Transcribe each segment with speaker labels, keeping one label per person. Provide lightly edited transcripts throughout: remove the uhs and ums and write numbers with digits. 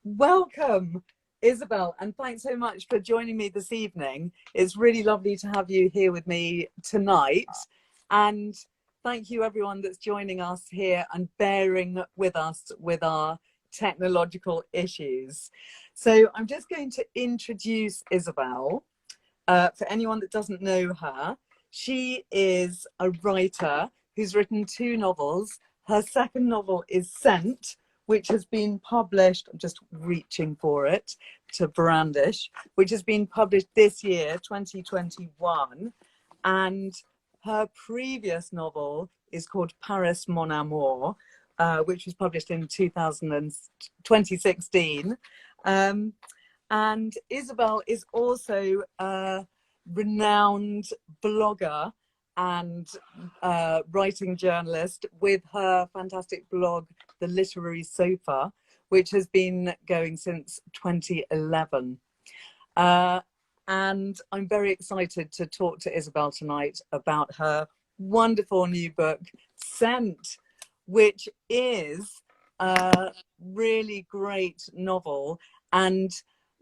Speaker 1: Welcome, Isabel, and thanks so much for joining me this evening. It's really lovely to have you here with me tonight. And thank you everyone that's joining us here and bearing with us with our technological issues. So I'm just going to introduce Isabel. For anyone that doesn't know her, she is a writer who's written 2 novels. Her second novel is Scent, which has been published, I'm just reaching for it to brandish, which has been published this year, 2021. And her previous novel is called Paris Mon Amour, which was published in 2016. And Isabel is also a renowned blogger and writing journalist with her fantastic blog, The Literary Sofa, which has been going since 2011. And I'm very excited to talk to Isabel tonight about her wonderful new book, Scent, which is a really great novel. And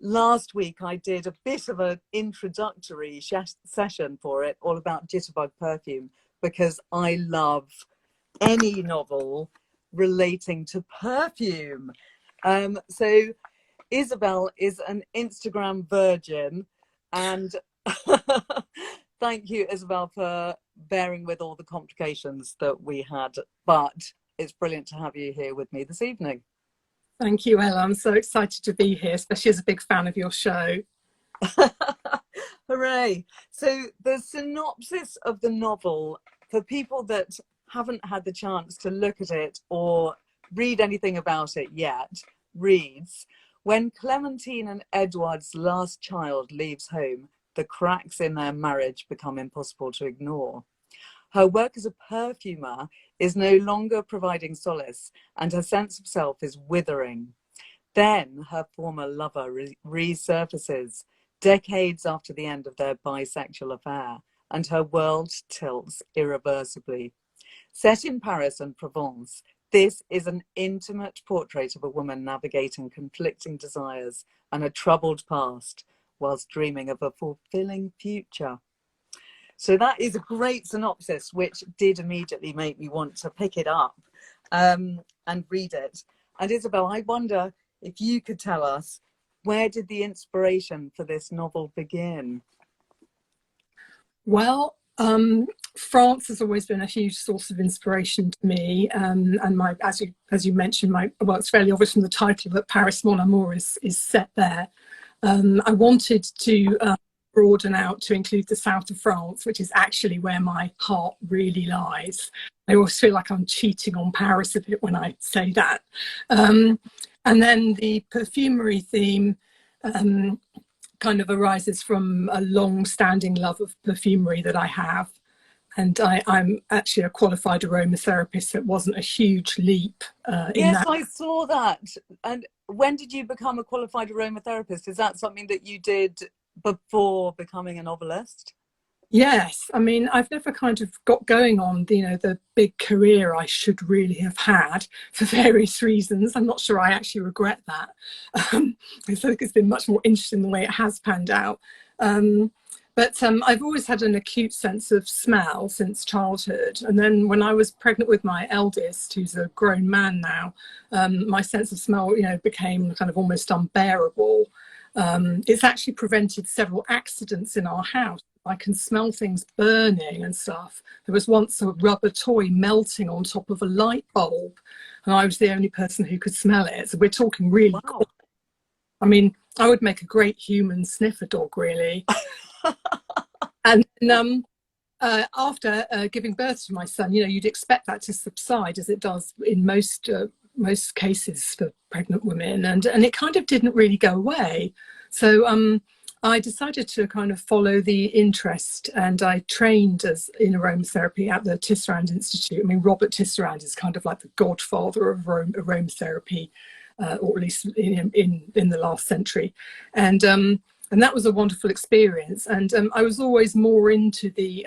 Speaker 1: last week I did a bit of an introductory session for it, all about jitterbug perfume, because I love any novel relating to perfume. So Isabel is an Instagram virgin, and thank you, Isabel, for bearing with all the complications that we had, but it's brilliant to have you here with me this evening.
Speaker 2: Thank you, Ella. I'm so excited to be here, especially as a big fan of your show.
Speaker 1: Hooray. So the synopsis of the novel, for people that haven't had the chance to look at it or read anything about it yet, reads, when Clementine and Edward's last child leaves home, the cracks in their marriage become impossible to ignore. Her work as a perfumer is no longer providing solace, and her sense of self is withering. Then her former lover resurfaces, decades after the end of their bisexual affair, and her world tilts irreversibly. Set in Paris and Provence, this is an intimate portrait of a woman navigating conflicting desires and a troubled past, whilst dreaming of a fulfilling future. So that is a great synopsis, which did immediately make me want to pick it up and read it. And Isabel, I wonder if you could tell us, where did the inspiration for this novel begin?
Speaker 2: Well, France has always been a huge source of inspiration to me, and as you mentioned, it's fairly obvious from the title that Paris Mon Amour is set there. I wanted to broaden out to include the south of France, which is actually where my heart really lies. I always feel like I'm cheating on Paris a bit when I say that. And then the perfumery theme kind of arises from a long-standing love of perfumery that I have. And I'm actually a qualified aromatherapist, so it wasn't a huge leap.
Speaker 1: Yes, I saw that. And when did you become a qualified aromatherapist? Is that something that you did before becoming a novelist?
Speaker 2: Yes, I mean, I've never kind of got going on, the big career I should really have had for various reasons. I'm not sure I actually regret that. I think it's been much more interesting the way it has panned out. But I've always had an acute sense of smell since childhood. And then when I was pregnant with my eldest, who's a grown man now, my sense of smell, became kind of almost unbearable. It's actually prevented several accidents in our house. I can smell things burning and stuff. There was once a rubber toy melting on top of a light bulb, and I was the only person who could smell it. So we're talking really cool. I mean, I would make a great human sniffer dog, really. And after giving birth to my son, you'd expect that to subside, as it does in most cases for pregnant women, and it kind of didn't really go away. So I decided to kind of follow the interest, and I trained in aromatherapy at the Tisserand Institute. I mean, Robert Tisserand is kind of like the godfather of aromatherapy, or at least in the last century. And that was a wonderful experience. And I was always more into the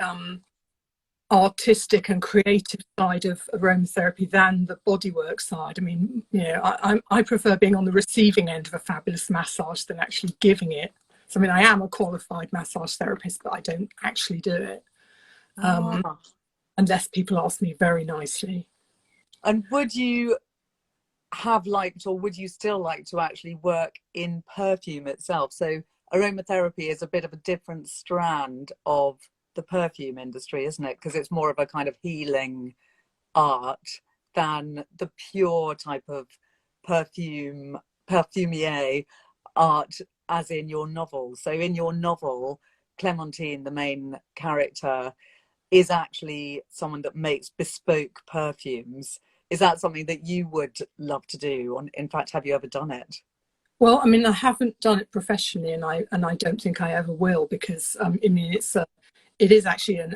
Speaker 2: artistic and creative side of aromatherapy than the bodywork side. I mean, you know, I prefer being on the receiving end of a fabulous massage than actually giving it. So, I mean, I am a qualified massage therapist, but I don't actually do it
Speaker 1: Ah.
Speaker 2: unless people ask me very nicely.
Speaker 1: And would you have liked, or would you still like to actually work in perfume itself? So aromatherapy is a bit of a different strand of the perfume industry, isn't it? Because it's more of a kind of healing art than the pure type of perfumier art, as in your novel. So in your novel, Clementine, the main character, is actually someone that makes bespoke perfumes. Is that something that you would love to do? In fact, have you ever done it?
Speaker 2: Well, I mean, I haven't done it professionally, and I don't think I ever will, because I mean, it is actually an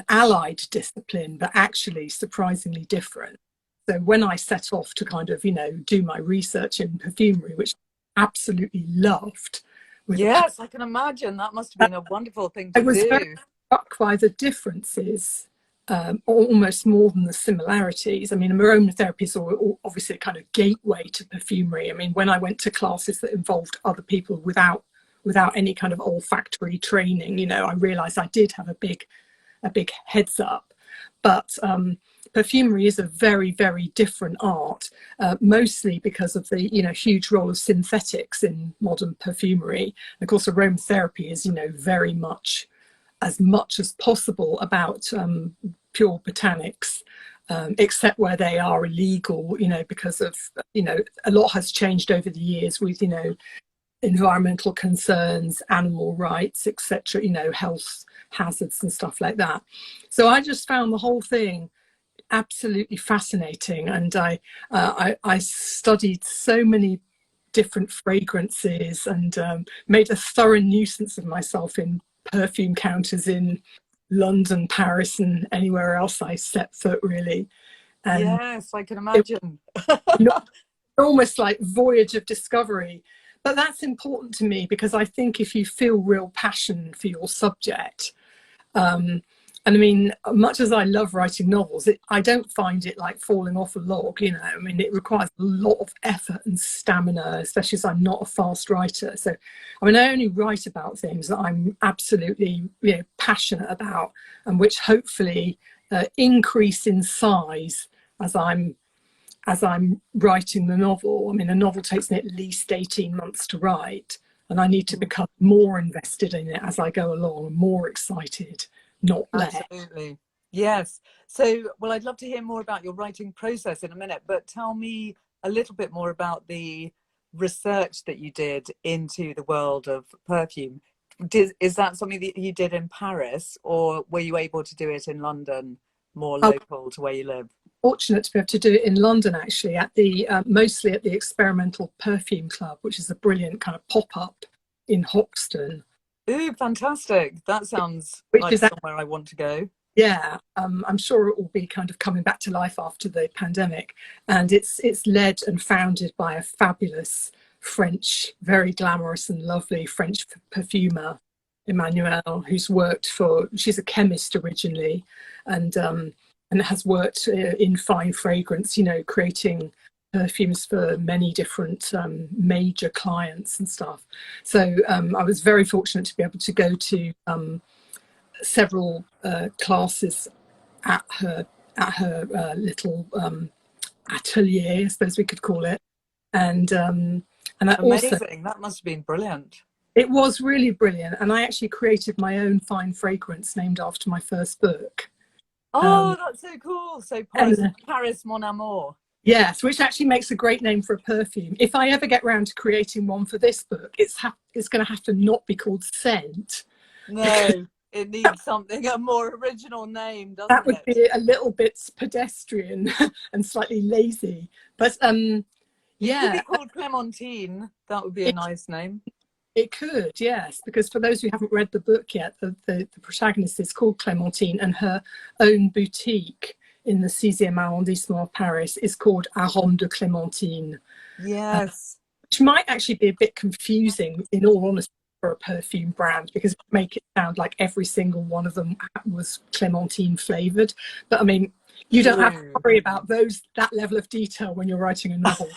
Speaker 2: allied discipline, but actually surprisingly different. So when I set off to kind of, you know, do my research in perfumery, which I absolutely loved, with
Speaker 1: Yes, I can imagine that must have been a wonderful thing
Speaker 2: I
Speaker 1: to
Speaker 2: was very
Speaker 1: do.
Speaker 2: struck by the differences, almost more than the similarities. I mean, aromatherapy is obviously a kind of gateway to perfumery. I mean, when I went to classes that involved other people without any kind of olfactory training, you know, I realized I did have a big heads up. But perfumery is a very, very different art, mostly because of the, you know, huge role of synthetics in modern perfumery. And of course, aromatherapy is, you know, very much as possible about pure botanics, except where they are illegal, you know, because of, you know, a lot has changed over the years with, you know, environmental concerns, animal rights, etc., you know, health hazards and stuff like that. So I just found the whole thing absolutely fascinating, and I studied so many different fragrances, and made a thorough nuisance of myself in perfume counters in London, Paris, and anywhere else I set foot, really. And
Speaker 1: Yes, I can
Speaker 2: it
Speaker 1: imagine.
Speaker 2: was almost like voyage of discovery. But that's important to me, because I think if you feel real passion for your subject, um, and I mean, much as I love writing novels, I don't find it like falling off a log, you know. I mean, it requires a lot of effort and stamina, especially as I'm not a fast writer. So, I mean, I only write about things that I'm absolutely, you know, passionate about, and which hopefully increase in size as I'm writing the novel. I mean, a novel takes me at least 18 months to write, and I need to become more invested in it as I go along, more excited, not less.
Speaker 1: Absolutely. Yes. So, well, I'd love to hear more about your writing process in a minute, but tell me a little bit more about the research that you did into the world of perfume. Is that something that you did in Paris, or were you able to do it in London, more
Speaker 2: I'm
Speaker 1: local to where you live?
Speaker 2: fortunate to be able to do it in London, actually, at the mostly at the Experimental Perfume Club, which is a brilliant kind of pop-up in Hoxton,
Speaker 1: Ooh, fantastic. That sounds
Speaker 2: which
Speaker 1: like
Speaker 2: is,
Speaker 1: somewhere I want to go.
Speaker 2: yeah, I'm sure it will be kind of coming back to life after the pandemic. And it's led and founded by a fabulous French, very glamorous and lovely French perfumer, Emmanuelle, she's a chemist originally, and has worked in fine fragrance, you know, creating perfumes for many different major clients and stuff. So I was very fortunate to be able to go to several classes at her little atelier, I suppose we could call it, and I also,
Speaker 1: Amazing. That must have been brilliant.
Speaker 2: it was really brilliant, and I actually created my own fine fragrance named after my first book.
Speaker 1: Oh, that's so cool. So Paris,
Speaker 2: And
Speaker 1: Paris, Mon Amour.
Speaker 2: yes, which actually makes a great name for a perfume. If I ever get round to creating one for this book, it's going to have to not be called Scent, because
Speaker 1: No, it needs something, a more original name,
Speaker 2: that
Speaker 1: doesn't
Speaker 2: would
Speaker 1: it?
Speaker 2: be a little bit pedestrian and slightly lazy. But
Speaker 1: It could be
Speaker 2: yeah,
Speaker 1: called Clementine. That would be a
Speaker 2: it,
Speaker 1: nice name.
Speaker 2: it could, yes, because for those who haven't read the book yet, the protagonist is called Clémentine, and her own boutique in the 6e arrondissement of Paris is called Arôme de Clémentine,
Speaker 1: Yes.
Speaker 2: which might actually be a bit confusing, in all honesty. for a perfume brand, because it would make it sound like every single one of them was clementine flavored. But I mean, you don't have to worry about that level of detail when you're writing a novel.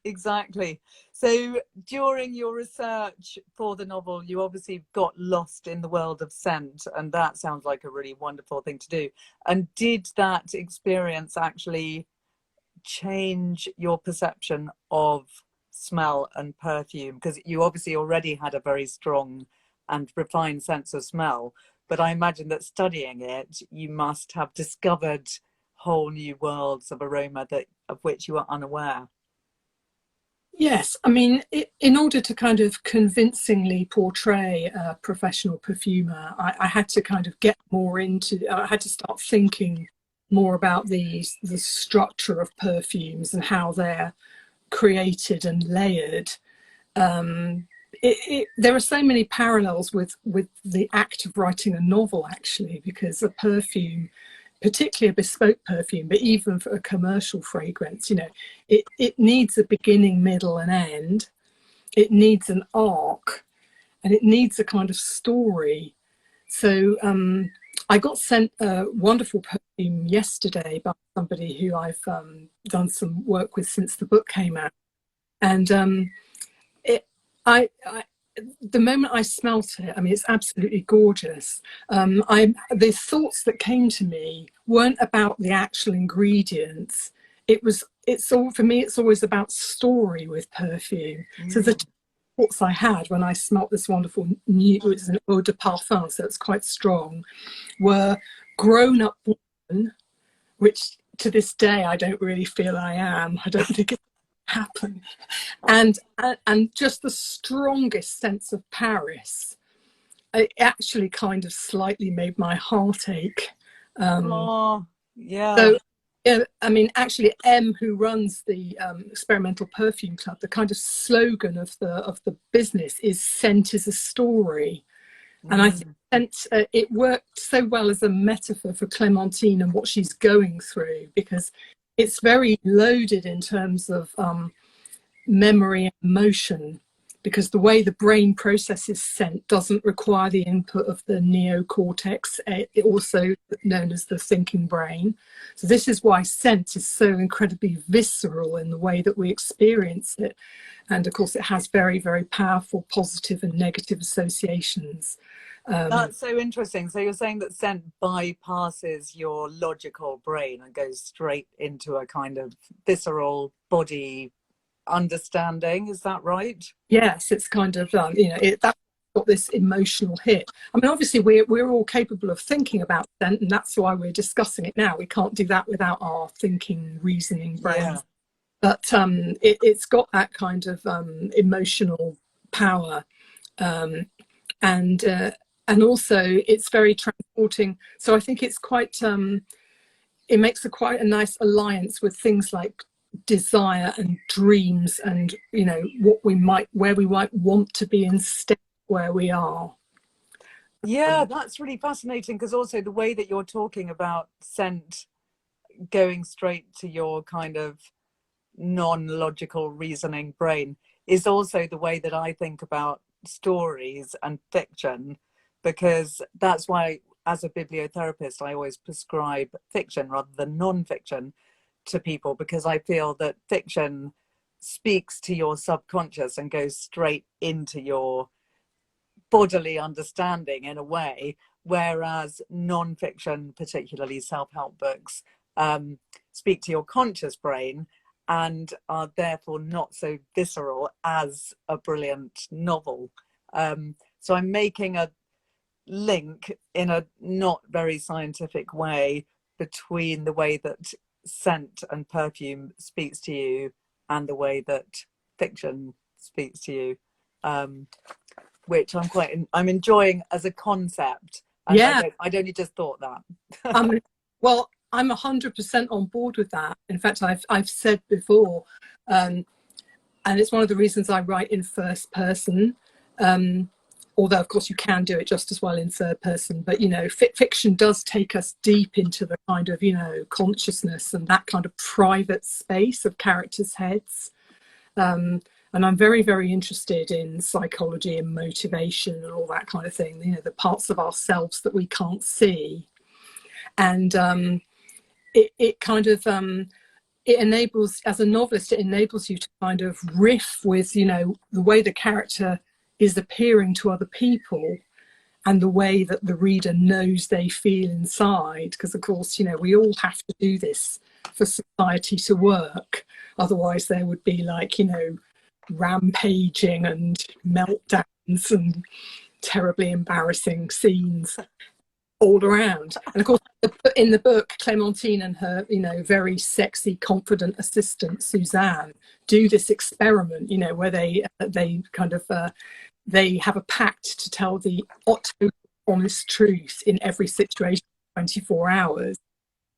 Speaker 1: Exactly. So during your research for the novel, you obviously got lost in the world of scent, and that sounds like a really wonderful thing to do. And did that experience actually change your perception of smell and perfume? Because you obviously already had a very strong and refined sense of smell, but I imagine that studying it, you must have discovered whole new worlds of aroma of which you were unaware.
Speaker 2: Yes, I mean, in order to kind of convincingly portray a professional perfumer, I had to kind of get more into, I had to start thinking more about the structure of perfumes and how they're created and layered. There are so many parallels with the act of writing a novel, actually, because a perfume, particularly a bespoke perfume, but even for a commercial fragrance, you know, it needs a beginning, middle, and end. It needs an arc, and it needs a kind of story. So I got sent a wonderful perfume yesterday by somebody who I've done some work with since the book came out, and it, I the moment I smelt it, I mean, it's absolutely gorgeous. The thoughts that came to me weren't about the actual ingredients. It's all, for me, it's always about story with perfume. So the thoughts I had when I smelt this wonderful new, it's an eau de parfum, so it's quite strong, were grown up women, which to this day I don't really feel I am. I don't think it happen, and just the strongest sense of Paris. It actually kind of slightly made my heart ache.
Speaker 1: Oh, yeah.
Speaker 2: So yeah, I mean, actually, M, who runs the Experimental Perfume Club, the kind of slogan of the business is "Scent is a story," and I think scent, it worked so well as a metaphor for Clementine and what she's going through, because it's very loaded in terms of memory and emotion, because the way the brain processes scent doesn't require the input of the neocortex, also known as the thinking brain. So this is why scent is so incredibly visceral in the way that we experience it. And of course, it has very, very powerful positive and negative associations.
Speaker 1: That's so interesting. So you're saying that scent bypasses your logical brain and goes straight into a kind of visceral body understanding. Is that right?
Speaker 2: Yes, it's kind of, that's got this emotional hit. I mean, obviously, we're all capable of thinking about scent, and that's why we're discussing it now. We can't do that without our thinking, reasoning brains. Yeah. But it's got that kind of emotional power. And also it's very transporting. So I think it's quite, it makes quite a nice alliance with things like desire and dreams, and, you know, where we might want to be instead of where we are.
Speaker 1: Yeah, that's really fascinating, because also the way that you're talking about scent going straight to your kind of non-logical reasoning brain is also the way that I think about stories and fiction, because that's why, as a bibliotherapist, I always prescribe fiction rather than non-fiction to people, because I feel that fiction speaks to your subconscious and goes straight into your bodily understanding in a way, whereas non-fiction, particularly self-help books, speak to your conscious brain and are therefore not so visceral as a brilliant novel. So I'm making a link in a not very scientific way between the way that scent and perfume speaks to you and the way that fiction speaks to you, which I'm enjoying as a concept. And
Speaker 2: yeah,
Speaker 1: I'd only just thought that.
Speaker 2: Well, I'm 100% on board with that. In fact, I've said before, and it's one of the reasons I write in first person. Although, of course, you can do it just as well in third person. But, you know, fiction does take us deep into the kind of, you know, consciousness and that kind of private space of characters' heads. And I'm very, very interested in psychology and motivation and all that kind of thing, you know, the parts of ourselves that we can't see. And it kind of, it enables, as a novelist, it enables you to kind of riff with, you know, the way the character is appearing to other people and the way that the reader knows they feel inside. Because, of course, you know, we all have to do this for society to work. Otherwise, there would be, like, you know, rampaging and meltdowns and terribly embarrassing scenes all around. And of course, in the book, Clementine and her, you know, very sexy, confident assistant Suzanne do this experiment, you know, where they kind of they have a pact to tell the honest truth in every situation, 24 hours,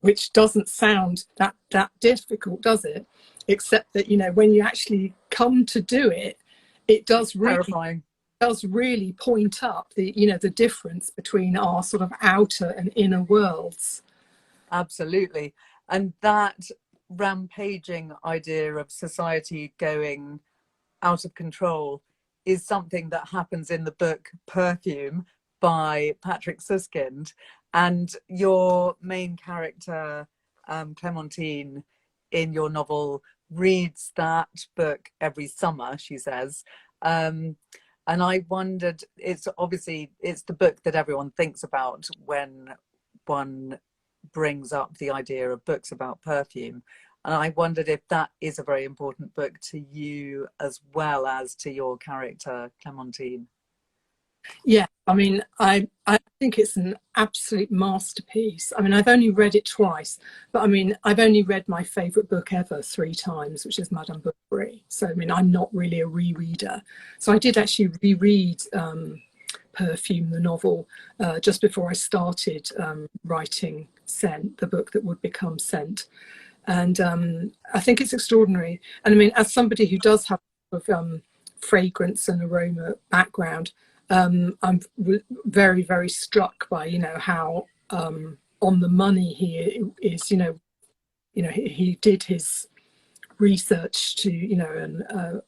Speaker 2: which doesn't sound that difficult, does it? Except that, you know, when you actually come to do it, it does really point up the, you know, the difference between our sort of outer and inner worlds.
Speaker 1: Absolutely. And that rampaging idea of society going out of control is something that happens in the book Perfume by Patrick Suskind. And your main character, Clementine, in your novel, reads that book every summer, she says. And I wondered, it's the book that everyone thinks about when one brings up the idea of books about perfume. And I wondered if that is a very important book to you as well as to your character, Clementine.
Speaker 2: Yeah, I mean, I think it's an absolute masterpiece. I mean, I've only read it twice, but I mean, I've only read my favourite book ever 3 times, which is Madame Bovary. So, I mean, I'm not really a rereader. So I did actually reread Perfume, the novel, just before I started writing Scent, the book that would become Scent. And I think it's extraordinary. And I mean, as somebody who does have a sort of, fragrance and aroma background, I'm very, very struck by, you know, how on the money he is, you know, he did his research to, you know, an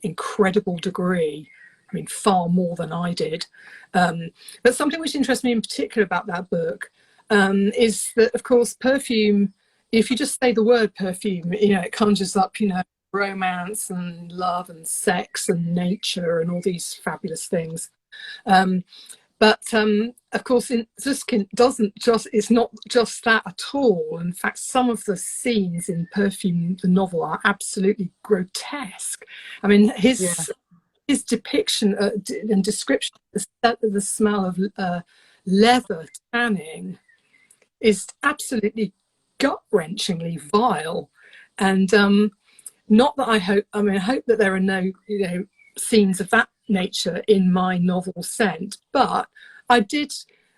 Speaker 2: incredible degree. I mean, far more than I did. But something which interests me in particular about that book is that, of course, perfume, if you just say the word perfume, you know, it conjures up, you know, romance and love and sex and nature and all these fabulous things. But of course, in Suskind it's not just that at all. In fact, some of the scenes in Perfume, the novel, are absolutely grotesque. I mean, his depiction and description of the smell of leather tanning is absolutely gut-wrenchingly vile. And not that I hope that there are no, you know, scenes of that nature in my novel Scent, but I did,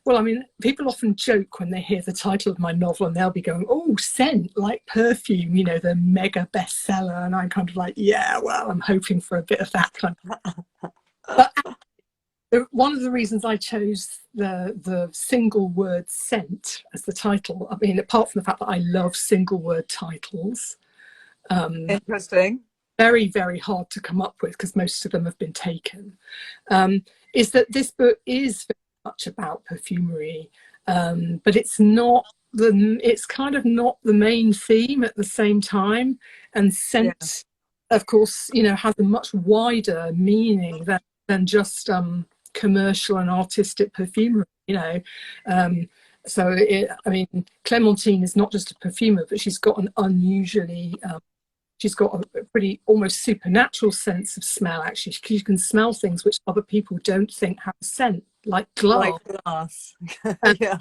Speaker 2: well, I mean, people often joke when they hear the title of my novel and they'll be going, oh, Scent, like Perfume, you know, the mega bestseller. And I'm kind of like, yeah, well, I'm hoping for a bit of that kind of. But one of the reasons I chose the single word Scent as the title, I mean, apart from the fact that I love single word titles.
Speaker 1: Interesting.
Speaker 2: Very, very hard to come up with because most of them have been taken, is that this book is very much about perfumery, but it's kind of not the main theme at the same time. And Scent, of course, you know, has a much wider meaning than just commercial and artistic perfumery, you know. So, I mean, Clementine is not just a perfumer, but she's got an unusually, she's got a pretty almost supernatural sense of smell, actually. She can smell things which other people don't think have a scent, like glass.
Speaker 1: Like glass.
Speaker 2: Yeah.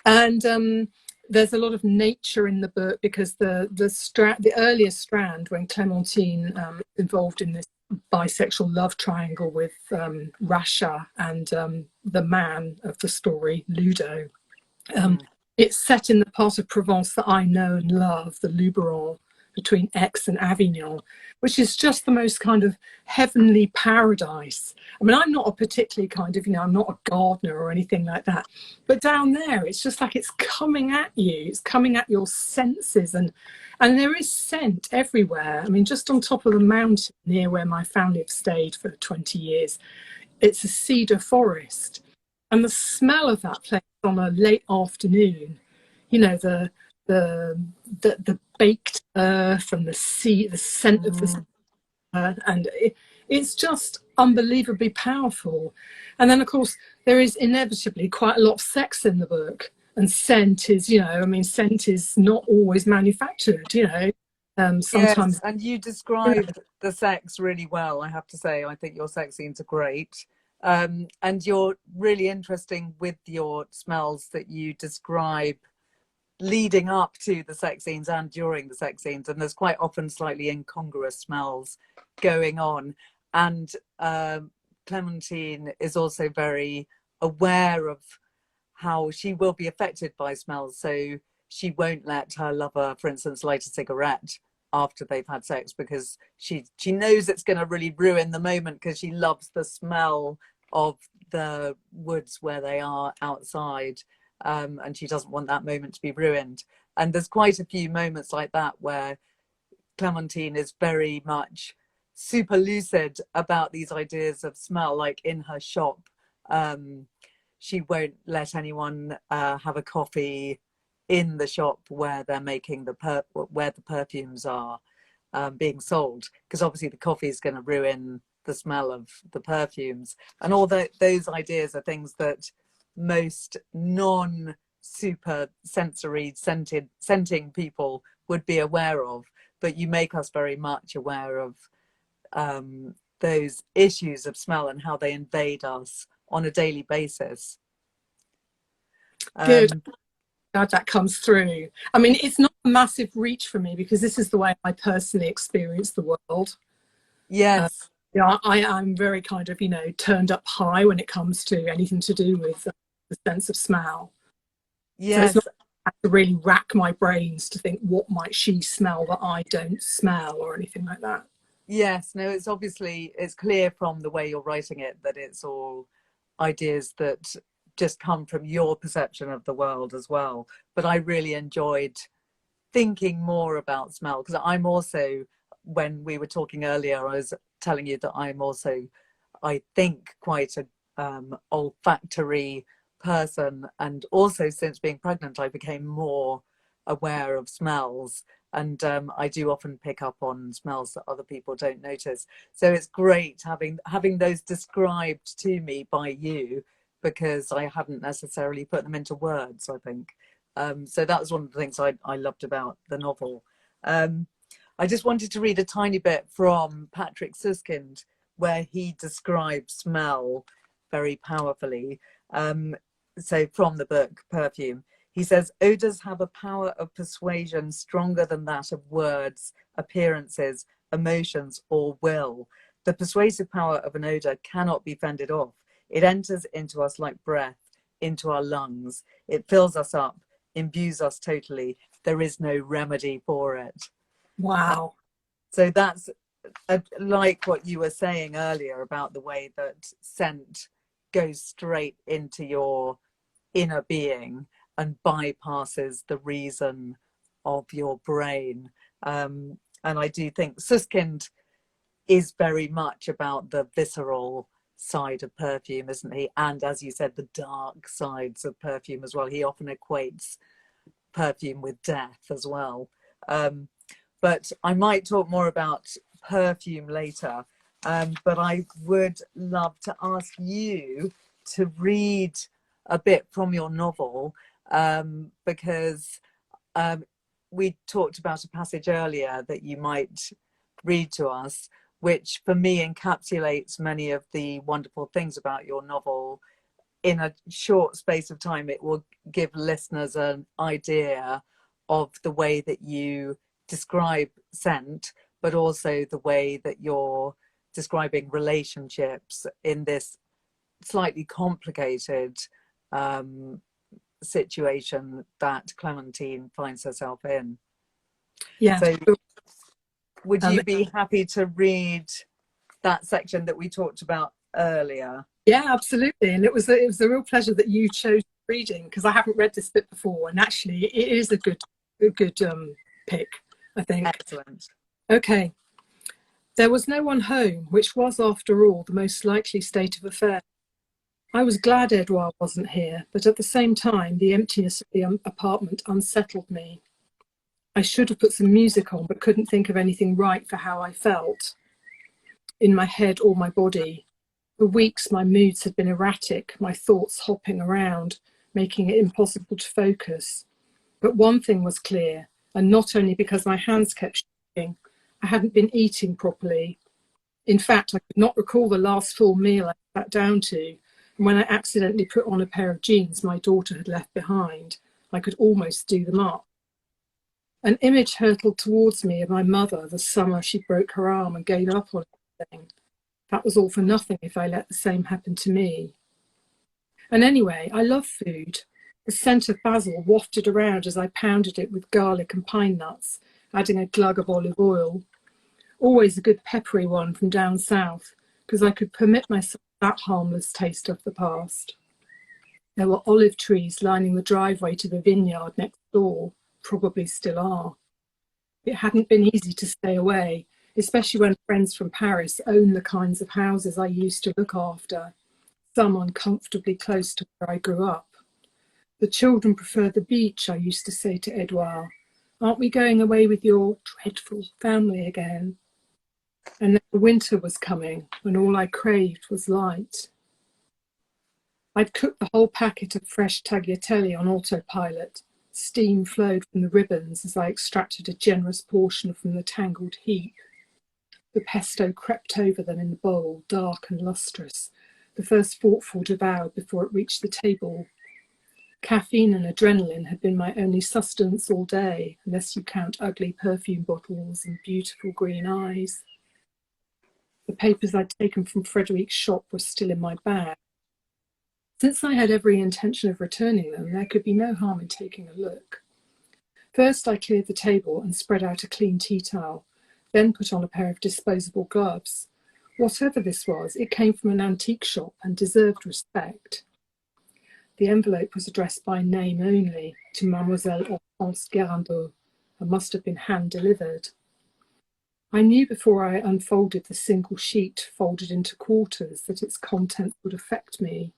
Speaker 2: And there's a lot of nature in the book because the earlier strand, when Clementine involved in this bisexual love triangle with Rasha and the man of the story, Ludo, it's set in the part of Provence that I know and love, the Luberon between Aix and Avignon, which is just the most kind of heavenly paradise. I mean, I'm not a particularly kind of, I'm not a gardener or anything like that, but down there, it's just like it's coming at you, it's coming at your senses, and there is scent everywhere. I mean, just on top of the mountain near where my family have stayed for 20 years, it's a cedar forest. And the smell of that place on a late afternoon, the the baked earth and the sea, the scent of the sea, and it's just unbelievably powerful. And then, of course, there is inevitably quite a lot of sex in the book. And scent is, scent is not always manufactured,
Speaker 1: Yes,
Speaker 2: sometimes.
Speaker 1: and you describe the sex really well, I have to say. I think your sex scenes are great. And you're really interesting with your smells that you describe leading up to the sex scenes and during the sex scenes. And there's quite often slightly incongruous smells going on. And Clementine is also very aware of how she will be affected by smells. So she won't let her lover, for instance, light a cigarette after they've had sex, because she knows it's going to really ruin the moment, because she loves the smell of the woods where they are outside, and she doesn't want that moment to be ruined. And there's quite a few moments like that where Clementine is very much super lucid about these ideas of smell, like in her shop. She won't let anyone have a coffee in the shop where they're making where the perfumes are being sold, because obviously the coffee is going to ruin the smell of the perfumes. And all those ideas are things that most non-super sensory scenting people would be aware of, but you make us very much aware of those issues of smell and how they invade us on a daily basis.
Speaker 2: Good. Glad that comes through. I mean, it's not a massive reach for me because this is the way I personally experience the world.
Speaker 1: Yes.
Speaker 2: Yeah, I'm very kind of, turned up high when it comes to anything to do with the sense of smell.
Speaker 1: Yes.
Speaker 2: So it's not, I have to really rack my brains to think what might she smell that I don't smell or anything like that.
Speaker 1: Yes, no, it's clear from the way you're writing it that it's all ideas that just come from your perception of the world as well. But I really enjoyed thinking more about smell, because I'm also, when we were talking earlier, I was telling you that I'm also, I think, quite a olfactory person. And also since being pregnant, I became more aware of smells. And I do often pick up on smells that other people don't notice. So it's great having those described to me by you, because I hadn't necessarily put them into words, I think. So that was one of the things I loved about the novel. I just wanted to read a tiny bit from Patrick Suskind, where he describes smell very powerfully. So from the book Perfume, he says, odors have a power of persuasion stronger than that of words, appearances, emotions, or will. The persuasive power of an odor cannot be fended off. It enters into us like breath, into our lungs. It fills us up, imbues us totally. There is no remedy for it.
Speaker 2: Wow.
Speaker 1: So that's like what you were saying earlier about the way that scent goes straight into your inner being and bypasses the reason of your brain. And I do think Suskind is very much about the visceral side of perfume, isn't he? And as you said, the dark sides of perfume as well. He often equates perfume with death as well. But I might talk more about perfume later. But I would love to ask you to read a bit from your novel, because we talked about a passage earlier that you might read to us, which for me encapsulates many of the wonderful things about your novel. In a short space of time, it will give listeners an idea of the way that you describe scent, but also the way that you're describing relationships in this slightly complicated situation that Clementine finds herself in.
Speaker 2: Yeah.
Speaker 1: So would
Speaker 2: Um,
Speaker 1: you be happy to read that section that we talked about earlier?
Speaker 2: yeah, absolutely. And it was a real pleasure that you chose reading, because I haven't read this bit before, and actually it is a good pick, I think.
Speaker 1: Excellent.
Speaker 2: Okay. There was no one home, which was, after all, the most likely state of affairs. I was glad Edouard wasn't here, but at the same time, the emptiness of the apartment unsettled me. I should have put some music on, but couldn't think of anything right for how I felt, in my head or my body. For weeks, my moods had been erratic, my thoughts hopping around, making it impossible to focus. But one thing was clear, and not only because my hands kept shaking, I hadn't been eating properly. In fact, I could not recall the last full meal I sat down to, and when I accidentally put on a pair of jeans my daughter had left behind, I could almost do them up. An image hurtled towards me of my mother the summer she broke her arm and gave up on everything. That was all for nothing if I let the same happen to me. And anyway, I love food. The scent of basil wafted around as I pounded it with garlic and pine nuts, adding a glug of olive oil. Always a good peppery one from down south, because I could permit myself that harmless taste of the past. There were olive trees lining the driveway to the vineyard next door, probably still are. It hadn't been easy to stay away, especially when friends from Paris own the kinds of houses I used to look after, some uncomfortably close to where I grew up. The children prefer the beach, I used to say to Edouard. Aren't we going away with your dreadful family again? And then the winter was coming, when all I craved was light. I'd cooked the whole packet of fresh tagliatelle on autopilot. Steam flowed from the ribbons as I extracted a generous portion from the tangled heap. The pesto crept over them in the bowl, dark and lustrous, the first forkful devoured before it reached the table. Caffeine and adrenaline had been my only sustenance all day, unless you count ugly perfume bottles and beautiful green eyes. The papers I'd taken from Frederick's shop were still in my bag. Since I had every intention of returning them, there could be no harm in taking a look. First, I cleared the table and spread out a clean tea towel, then put on a pair of disposable gloves. Whatever this was, it came from an antique shop and deserved respect. The envelope was addressed by name only, to Mademoiselle Hortense Guérandeau, and must have been hand-delivered. I knew before I unfolded the single sheet folded into quarters that its contents would affect me,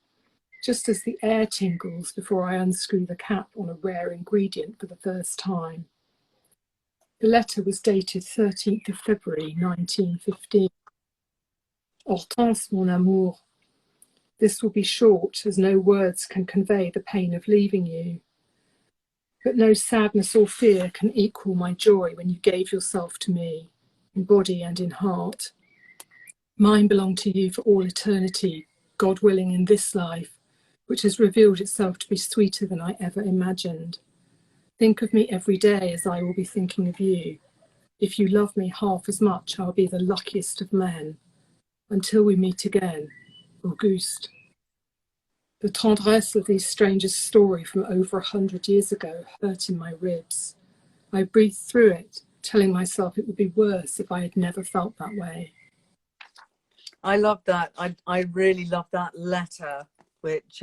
Speaker 2: just as the air tingles before I unscrew the cap on a rare ingredient for the first time. The letter was dated 13th of February 1915. Hortense, mon amour. This will be short, as no words can convey the pain of leaving you. But no sadness or fear can equal my joy when you gave yourself to me, in body and in heart. Mine belonged to you for all eternity, God willing, in this life, which has revealed itself to be sweeter than I ever imagined. Think of me every day as I will be thinking of you. If you love me half as much, I'll be the luckiest of men. Until we meet again, Auguste. The tendresse of these strangers' story from over 100 years ago hurt in my ribs. I breathed through it, telling myself it would be worse if I had never felt that way.
Speaker 1: I love that. I really love that letter, which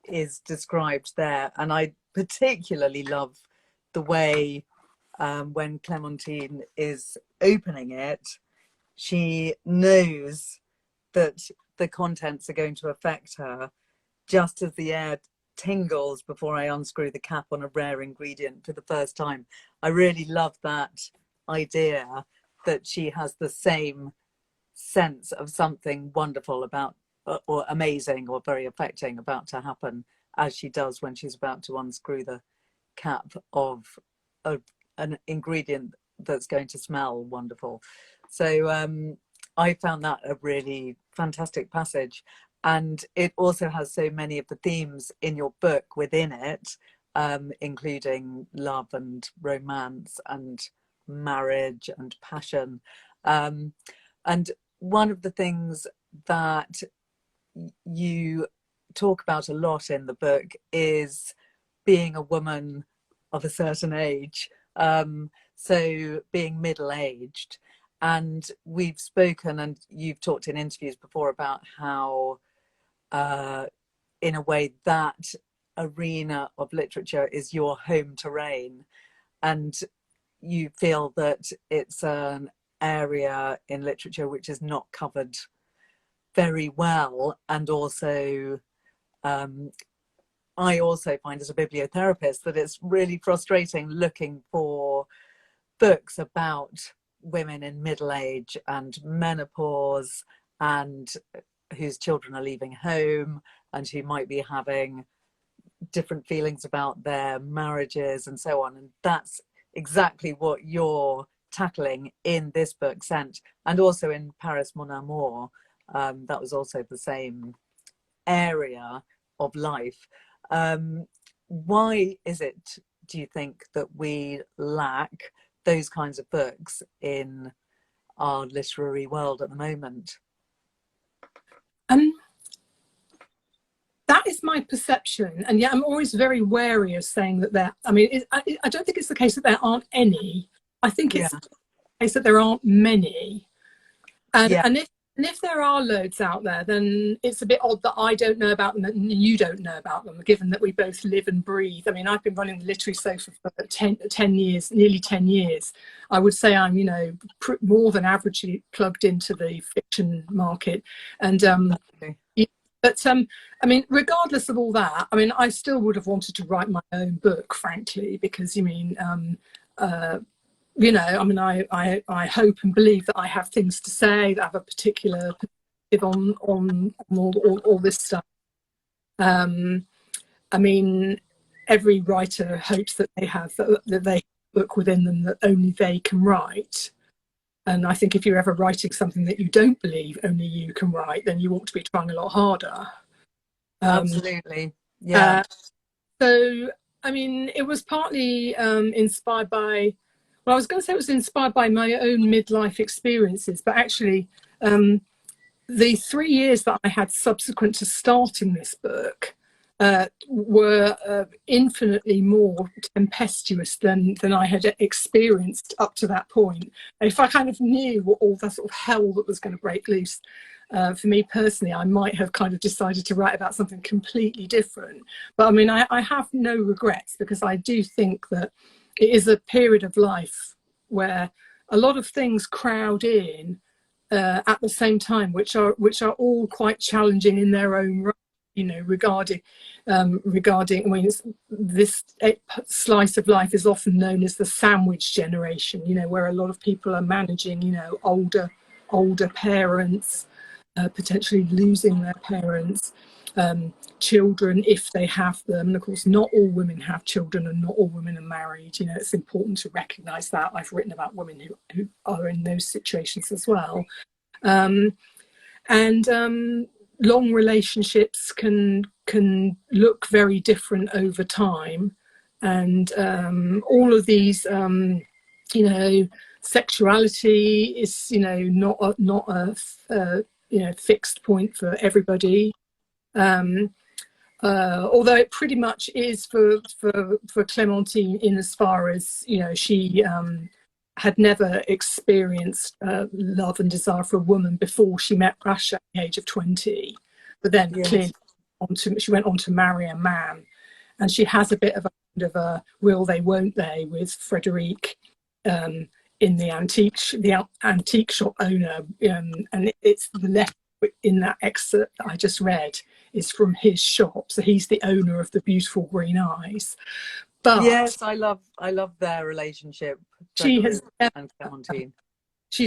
Speaker 1: is described there. And I particularly love the way when Clementine is opening it, she knows that the contents are going to affect her, just as the air tingles before I unscrew the cap on a rare ingredient for the first time. I really love that idea that she has the same sense of something wonderful about, or amazing or very affecting about to happen, as she does when she's about to unscrew the cap of an ingredient that's going to smell wonderful. So I found that a really fantastic passage. And it also has so many of the themes in your book within it, including love and romance and marriage and passion. And one of the things that you talk about a lot in the book is being a woman of a certain age. So being middle-aged, and we've spoken and you've talked in interviews before about how in a way that arena of literature is your home terrain, and you feel that it's an area in literature which is not covered very well. And also I also find as a bibliotherapist that it's really frustrating looking for books about women in middle age and menopause, and whose children are leaving home, and who might be having different feelings about their marriages and so on. And that's exactly what you're tackling in this book, Scent, and also in Paris Mon Amour. That was also the same area of life. Why is it, do you think, that we lack those kinds of books in our literary world at the moment?
Speaker 2: That is my perception, and yet I'm always very wary of saying that there. I mean, I don't think it's the case that there aren't any. I think it's the case that there aren't many. And if there are loads out there, then it's a bit odd that I don't know about them and you don't know about them, given that we both live and breathe. I mean, I've been running the literary sofa for 10 years, nearly 10 years. I would say I'm, more than averagely plugged into the fiction market. And but I mean, regardless of all that, I mean, I still would have wanted to write my own book, frankly, because I mean, I hope and believe that I have things to say, that I have a particular perspective on all this stuff. I mean, every writer hopes that they have that they have a book within them that only they can write. And I think if you're ever writing something that you don't believe only you can write, then you ought to be trying a lot harder.
Speaker 1: Absolutely. Yeah.
Speaker 2: So, I mean, it was partly inspired by, well, I was going to say it was inspired by my own midlife experiences, but actually the 3 years that I had subsequent to starting this book were infinitely more tempestuous than I had experienced up to that point. If I kind of knew what all the sort of hell that was going to break loose for me personally, I might have kind of decided to write about something completely different. But I mean, I have no regrets, because I do think that it is a period of life where a lot of things crowd in at the same time, which are all quite challenging in their own right. Regarding, I mean, this slice of life is often known as the sandwich generation, where a lot of people are managing, older parents, potentially losing their parents, children if they have them. And of course, not all women have children and not all women are married. It's important to recognise that. I've written about women who are in those situations as well. Long relationships can look very different over time, and all of these, sexuality is, not a fixed point for everybody. Although it pretty much is for Clementine, in as far as she had never experienced love and desire for a woman before she met Rasha at the age of 20, but then clearly she went on to marry a man, and she has a bit of a will they won't they with Frederic in the antique shop owner, and it's the letter in that excerpt that I just read is from his shop, so he's the owner of the beautiful green eyes. But
Speaker 1: yes, I love their relationship. She's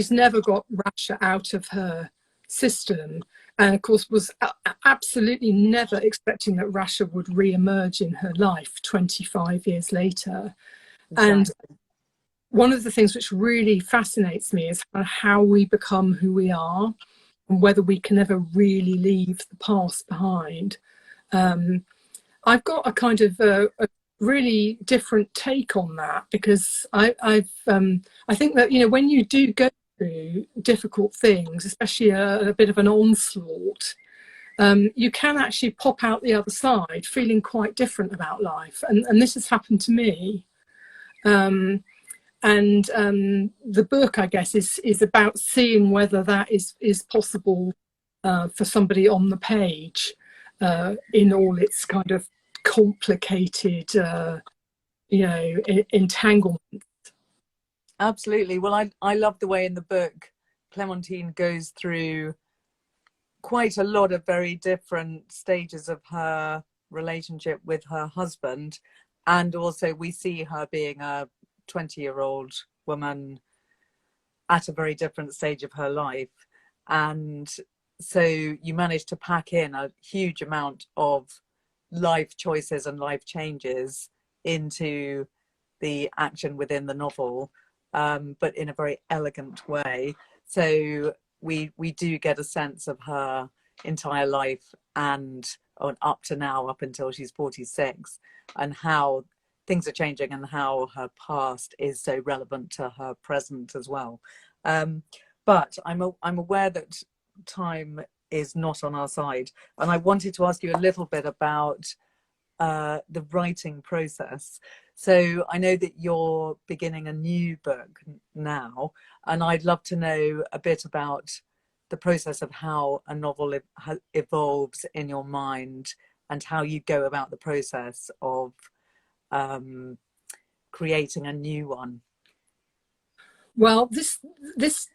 Speaker 2: never got Rasha out of her system, and of course was absolutely never expecting that Rasha would re-emerge in her life 25 years later. Exactly. And one of the things which really fascinates me is how we become who we are, and whether we can ever really leave the past behind. I've got a kind of a really different take on that, because I think that when you do go through difficult things, especially a bit of an onslaught, you can actually pop out the other side feeling quite different about life, and this has happened to me. And the book, I guess, is about seeing whether that is possible for somebody on the page in all its kind of complicated, entanglement.
Speaker 1: Absolutely. Well, I love the way in the book Clementine goes through quite a lot of very different stages of her relationship with her husband. And also we see her being a 20-year-old woman at a very different stage of her life. And so you manage to pack in a huge amount of life choices and life changes into the action within the novel, but in a very elegant way. So we do get a sense of her entire life and up to now, up until she's 46, and how things are changing and how her past is so relevant to her present as well. But I'm aware that time is not on our side, and I wanted to ask you a little bit about the writing process. So I know that you're beginning a new book now, and I'd love to know a bit about the process of how a novel evolves in your mind and how you go about the process of creating a new one.
Speaker 2: Well, this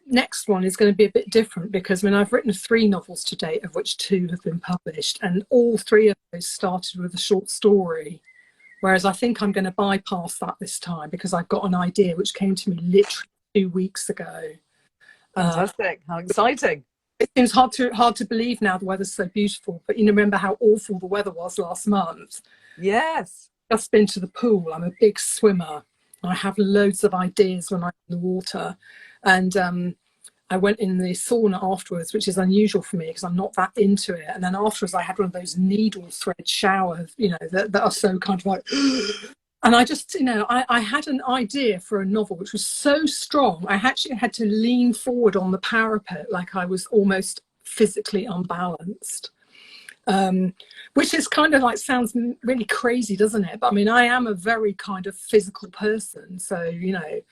Speaker 2: next one is going to be a bit different because I've written 3 novels to date, of which 2 have been published, and all 3 of those started with a short story. Whereas I think I'm going to bypass that this time because I've got an idea which came to me literally 2 weeks ago.
Speaker 1: Fantastic! How exciting!
Speaker 2: It seems hard to believe now the weather's so beautiful, but remember how awful the weather was last month?
Speaker 1: Yes.
Speaker 2: Just been to the pool. I'm a big swimmer. I have loads of ideas when I'm in the water, and I went in the sauna afterwards, which is unusual for me because I'm not that into it. And then afterwards, I had one of those needle thread showers, that are so kind of like. And I just, I had an idea for a novel which was so strong, I actually had to lean forward on the parapet like I was almost physically unbalanced. Which is kind of like, sounds really crazy, doesn't it? But I am a very kind of physical person. So, I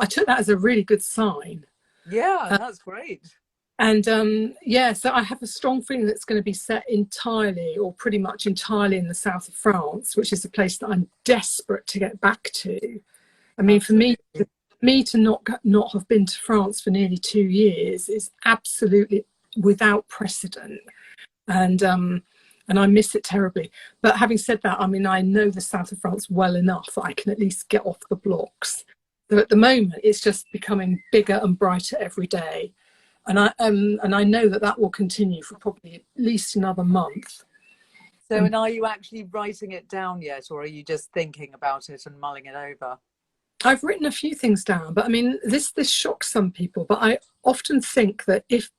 Speaker 2: took that as a really good sign.
Speaker 1: Yeah, that's great.
Speaker 2: And so I have a strong feeling that it's going to be set entirely or pretty much entirely in the south of France, which is a place that I'm desperate to get back to. For me to not have been to France for nearly 2 years is absolutely without precedent. And I miss it terribly. But having said that, I know the south of France well enough that I can at least get off the blocks. So at the moment, it's just becoming bigger and brighter every day. And I know that will continue for probably at least another month.
Speaker 1: So, and are you actually writing it down yet, or are you just thinking about it and mulling it over?
Speaker 2: I've written a few things down, but this shocks some people. But I often think that if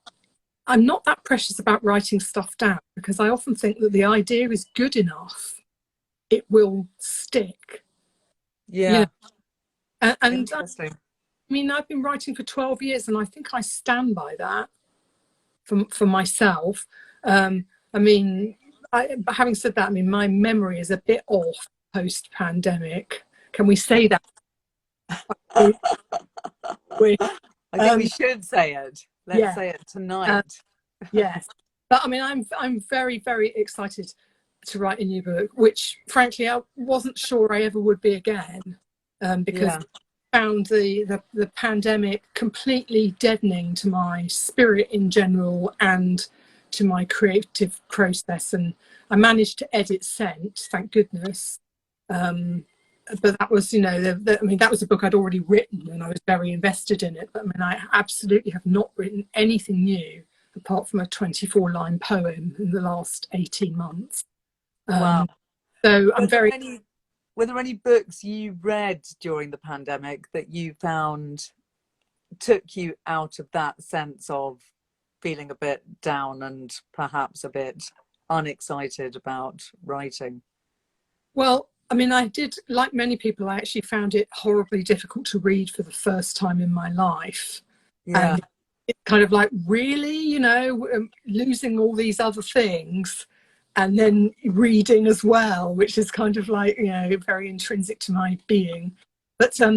Speaker 2: I'm not that precious about writing stuff down, because I often think that the idea is good enough, it will stick.
Speaker 1: Yeah.
Speaker 2: And
Speaker 1: interesting.
Speaker 2: I've been writing for 12 years and I think I stand by that for myself. Having said that, my memory is a bit off post-pandemic. Can we say that?
Speaker 1: I think we should say it. Let's say it tonight.
Speaker 2: Yes. But I'm very, very excited to write a new book, which frankly I wasn't sure I ever would be again, because I found the pandemic completely deadening to my spirit in general and to my creative process. And I managed to edit Scent, thank goodness. But that was, that was a book I'd already written and I was very invested in it. But I absolutely have not written anything new apart from a 24-line poem in the last 18 months.
Speaker 1: Wow.
Speaker 2: So
Speaker 1: were there any books you read during the pandemic that you found took you out of that sense of feeling a bit down and perhaps a bit unexcited about writing?
Speaker 2: Well, I did, like many people, I actually found it horribly difficult to read for the first time in my life.
Speaker 1: Yeah.
Speaker 2: And it's kind of like, really, losing all these other things and then reading as well, which is kind of like, very intrinsic to my being. But I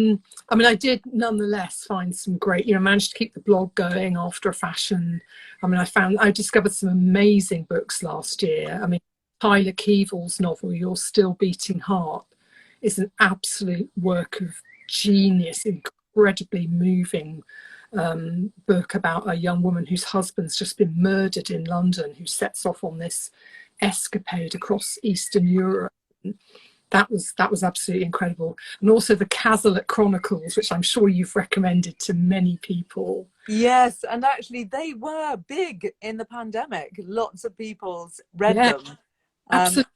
Speaker 2: mean, I did nonetheless find some great, managed to keep the blog going after a fashion. I mean, I discovered some amazing books last year. I mean, Tyler Keevill's novel, Your Still Beating Heart, is an absolute work of genius, incredibly moving book about a young woman whose husband's just been murdered in London, who sets off on this escapade across Eastern Europe. That was absolutely incredible. And also the Cazalet Chronicles, which I'm sure you've recommended to many people.
Speaker 1: Yes, and actually they were big in the pandemic. Lots of people read them.
Speaker 2: Absolutely.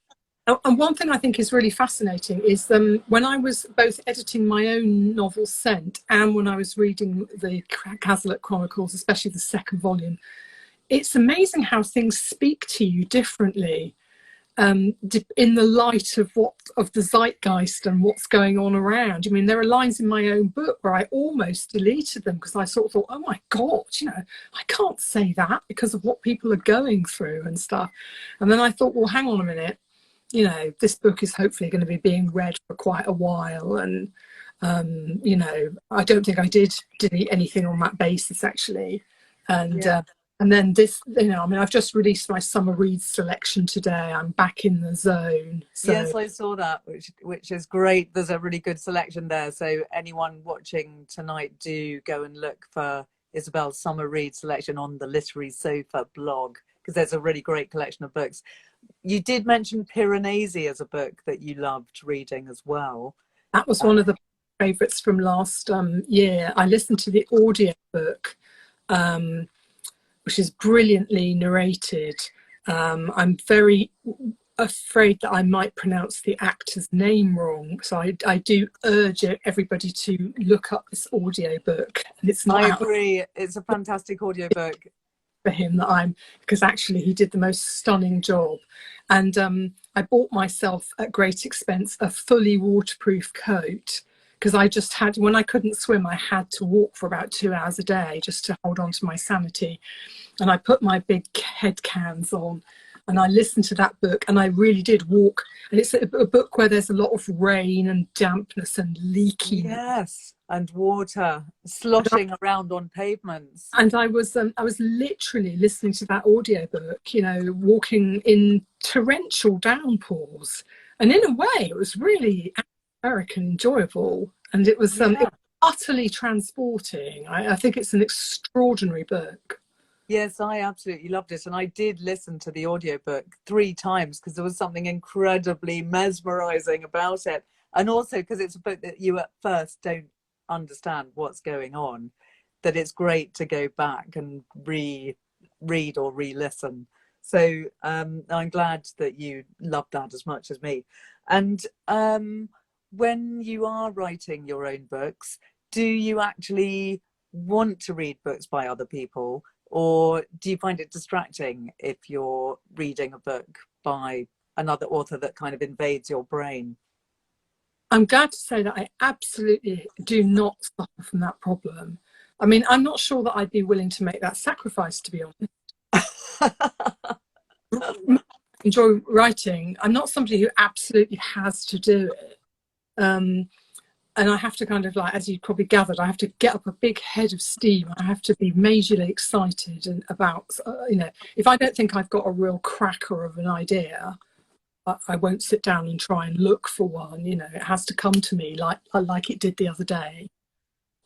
Speaker 2: And one thing I think is really fascinating is when I was both editing my own novel Scent and when I was reading the Cazalet Chronicles, especially the second volume, it's amazing how things speak to you differently. In the light of the zeitgeist and what's going on around. I mean, there are lines in my own book where I almost deleted them because I sort of thought, oh my God, I can't say that because of what people are going through and stuff. And then I thought, well, hang on a minute, this book is hopefully going to be being read for quite a while. And, I don't think I did delete anything on that basis, actually. And,
Speaker 1: yeah.
Speaker 2: And then this, I mean, I've just released my summer reads selection today. I'm back in the zone. So.
Speaker 1: Yes, I saw that, which is great. There's a really good selection there. So anyone watching tonight, do go and look for Isabel's summer read selection on the Literary Sofa blog, because there's a really great collection of books. You did mention Piranesi as a book that you loved reading as well.
Speaker 2: That was one of the favourites from last year. I listened to the audio book, which is brilliantly narrated. I'm very afraid that I might pronounce the actor's name wrong, so I do urge everybody to look up this audio book. And it's not.
Speaker 1: I agree. It's a fantastic audio book
Speaker 2: for him because actually he did the most stunning job. And I bought myself at great expense a fully waterproof coat because I just had, when I couldn't swim, I had to walk for about 2 hours a day just to hold on to my sanity. And I put my big head cans on and I listened to that book and I really did walk. And it's a book where there's a lot of rain and dampness and leaking.
Speaker 1: Yes, and water sloshing around on pavements.
Speaker 2: And I was literally listening to that audiobook, walking in torrential downpours. And in a way, it was really atmospheric and enjoyable. And it was, it was utterly transporting. I think it's an extraordinary book.
Speaker 1: Yes, I absolutely loved it. And I did listen to the audiobook 3 times because there was something incredibly mesmerizing about it. And also because it's a book that you at first don't understand what's going on, that it's great to go back and read or re-listen. So I'm glad that you loved that as much as me. And when you are writing your own books, do you actually want to read books by other people? Or do you find it distracting if you're reading a book by another author that kind of invades your brain?
Speaker 2: I'm glad to say that I absolutely do not suffer from that problem. I mean, I'm not sure that I'd be willing to make that sacrifice, to be honest. I enjoy writing. I'm not somebody who absolutely has to do it. And I have to kind of, like, as you probably gathered, I have to get up a big head of steam. I have to be majorly excited and about, if I don't think I've got a real cracker of an idea, I won't sit down and try and look for one. It has to come to me like it did the other day.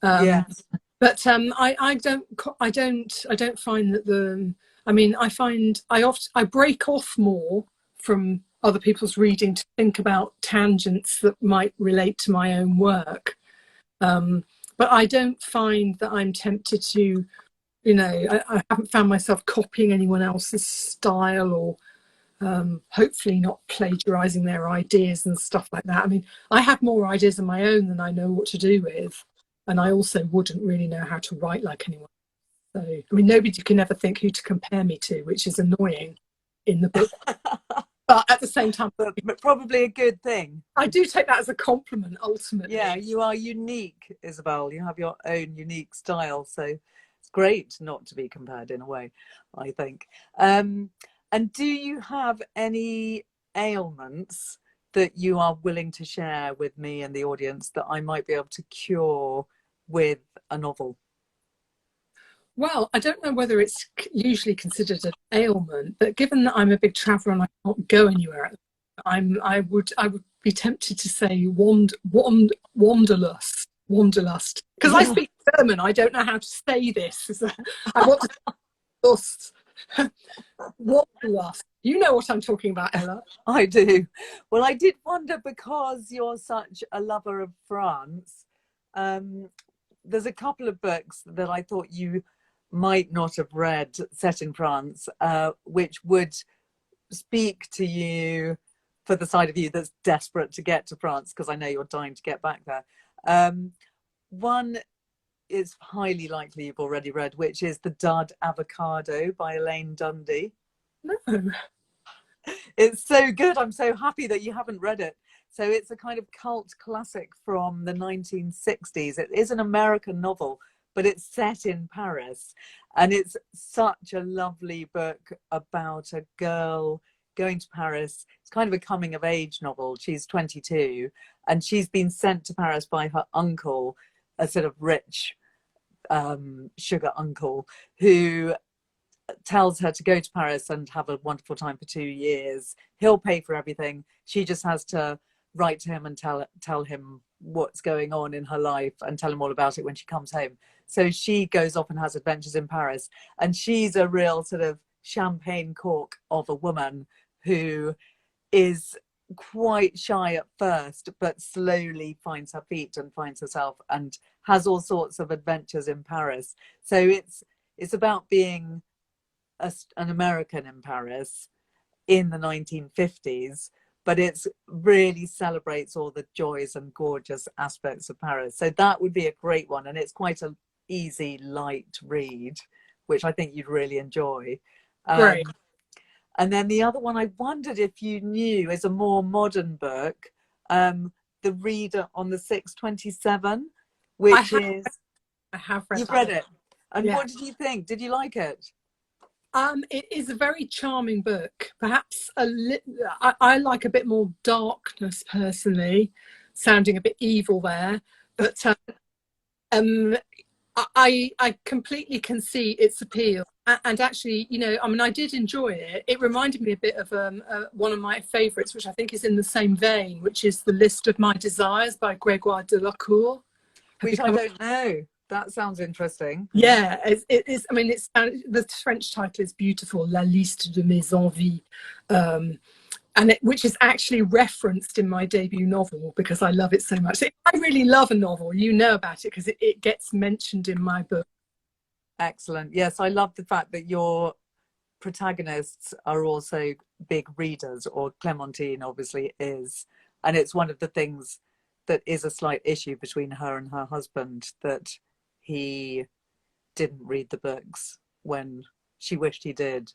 Speaker 1: Yes.
Speaker 2: But I don't find that I find I break off more from other people's reading to think about tangents that might relate to my own work. But I don't find that I'm tempted to, I haven't found myself copying anyone else's style or hopefully not plagiarizing their ideas and stuff like that. I mean, I have more ideas of my own than I know what to do with. And I also wouldn't really know how to write like anyone. So, I mean, nobody can ever think who to compare me to, which is annoying in the book. But at the same time,
Speaker 1: but probably a good thing.
Speaker 2: I do take that as a compliment, ultimately.
Speaker 1: Yeah, you are unique, Isabel. You have your own unique style. So it's great not to be compared in a way, I think. And do you have any ailments that you are willing to share with me and the audience that I might be able to cure with a novel?
Speaker 2: Well, I don't know whether it's usually considered an ailment, but given that I'm a big traveller and I can't go anywhere, I would be tempted to say wanderlust, because I speak German. I don't know how to say this. I want to lust, wanderlust. You know what I'm talking about, Ella.
Speaker 1: I do. Well, I did wonder, because you're such a lover of France. There's a couple of books that I thought you might not have read set in France, which would speak to you for the side of you that's desperate to get to France, because I know you're dying to get back there. One is highly likely you've already read, which is The Dud Avocado by Elaine Dundee.
Speaker 2: No.
Speaker 1: It's so good. I'm so happy that you haven't read it. So it's a kind of cult classic from the 1960s. It is an American novel, but it's set in Paris. And it's such a lovely book about a girl going to Paris. It's kind of a coming of age novel. She's 22 and she's been sent to Paris by her uncle, a sort of rich sugar uncle, who tells her to go to Paris and have a wonderful time for 2 years. He'll pay for everything. She just has to write to him and tell him what's going on in her life and tell him all about it when she comes home. So she goes off and has adventures in Paris, and she's a real sort of champagne cork of a woman who is quite shy at first, but slowly finds her feet and finds herself and has all sorts of adventures in Paris. So it's about being an American in Paris in the 1950s, but it really celebrates all the joys and gorgeous aspects of Paris. So that would be a great one, and it's quite an easy, light read, which I think you'd really enjoy.
Speaker 2: Great.
Speaker 1: And then the other one I wondered if you knew is a more modern book, The Reader on the 627, which I
Speaker 2: have read
Speaker 1: you've read it. And
Speaker 2: yeah.
Speaker 1: what did you think? Did you like it?
Speaker 2: It is a very charming book. Perhaps I like a bit more darkness personally, sounding a bit evil there, but I completely can see its appeal. And actually, you know, I mean, I did enjoy it. It reminded me a bit of one of my favourites, which I think is in the same vein, which is The List of My Desires by Grégoire de la Cour.
Speaker 1: Which I don't know. That sounds interesting.
Speaker 2: Yeah, it is. I mean, the French title is beautiful, La Liste de Mes Envies, which is actually referenced in my debut novel because I love it so much. I really love a novel. You know about it because it gets mentioned in my book.
Speaker 1: Excellent. Yes, I love the fact that your protagonists are also big readers, or Clementine obviously is. And it's one of the things that is a slight issue between her and her husband, that he didn't read the books when she wished he did.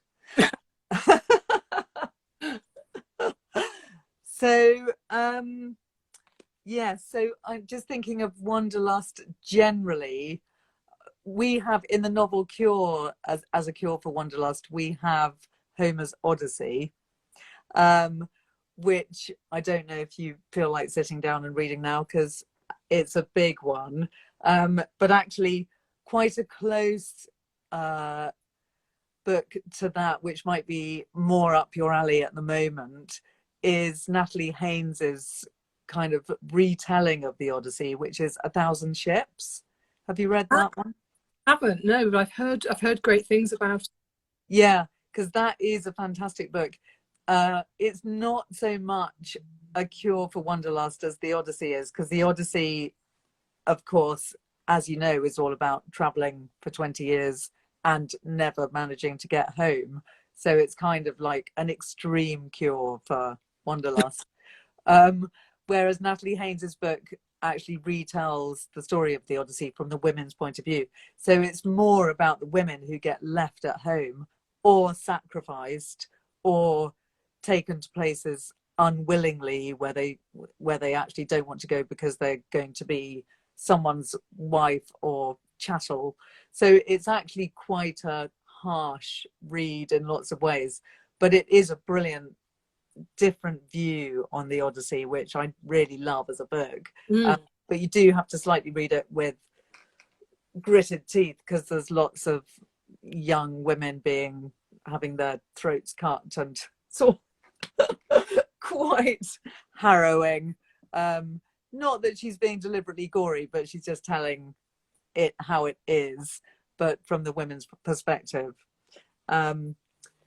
Speaker 1: So so I'm just thinking of wanderlust generally. We have in the novel Cure, as a cure for wanderlust, we have Homer's Odyssey, which I don't know if you feel like sitting down and reading now because it's a big one, but actually quite a close book to that, which might be more up your alley at the moment, is Natalie Haynes's kind of retelling of the Odyssey, which is A Thousand Ships. Have you read that one?
Speaker 2: I haven't, no, but I've heard great things about it.
Speaker 1: Yeah, because that is a fantastic book. It's not so much a cure for wanderlust as the Odyssey is, because the Odyssey, of course, as you know, is all about traveling for 20 years and never managing to get home. So it's kind of like an extreme cure for wanderlust. Whereas Natalie Haynes's book actually retells the story of the Odyssey from the women's point of view. So it's more about the women who get left at home or sacrificed or taken to places unwillingly where they actually don't want to go because they're going to be someone's wife or chattel. So it's actually quite a harsh read in lots of ways, but it is a brilliant different view on the Odyssey, which I really love as a book.
Speaker 2: Mm.
Speaker 1: But you do have to slightly read it with gritted teeth, because there's lots of young women having their throats cut, and so quite harrowing. Not that she's being deliberately gory, but she's just telling it how it is, but from the women's perspective.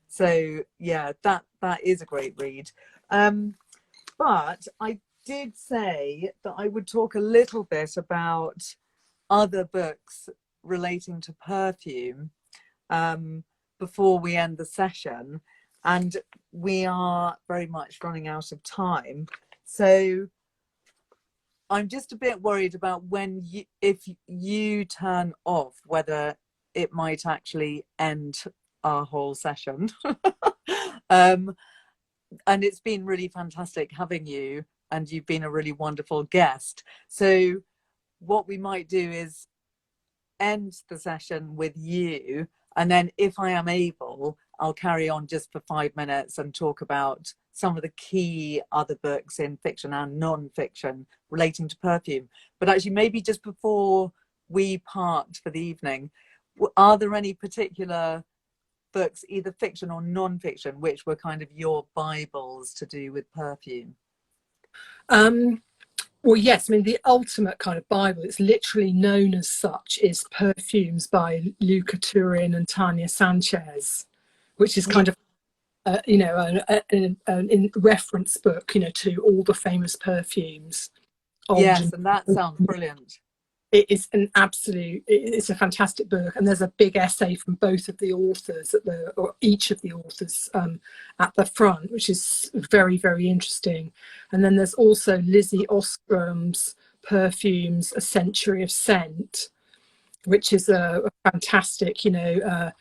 Speaker 1: So yeah, that is a great read. But I did say that I would talk a little bit about other books relating to perfume before we end the session, and we are very much running out of time. So I'm just a bit worried about if you turn off, whether it might actually end our whole session. And it's been really fantastic having you, and you've been a really wonderful guest. So what we might do is end the session with you, and then if I am able, I'll carry on just for 5 minutes and talk about some of the key other books in fiction and non-fiction relating to perfume. But actually, maybe just before we part for the evening, are there any particular books, either fiction or non-fiction, which were kind of your Bibles to do with perfume?
Speaker 2: Well, yes, I mean, the ultimate kind of Bible, it's literally known as such, is Perfumes by Luca Turin and Tania Sanchez, which is kind of, you know, an reference book, you know, to all the famous perfumes.
Speaker 1: Yes, and that sounds brilliant.
Speaker 2: It is it's a fantastic book, and there's a big essay from both of the authors or each of the authors at the front, which is very, very interesting. And then there's also Lizzie Ostrom's Perfumes: A Century of Scent, which is a fantastic, you know,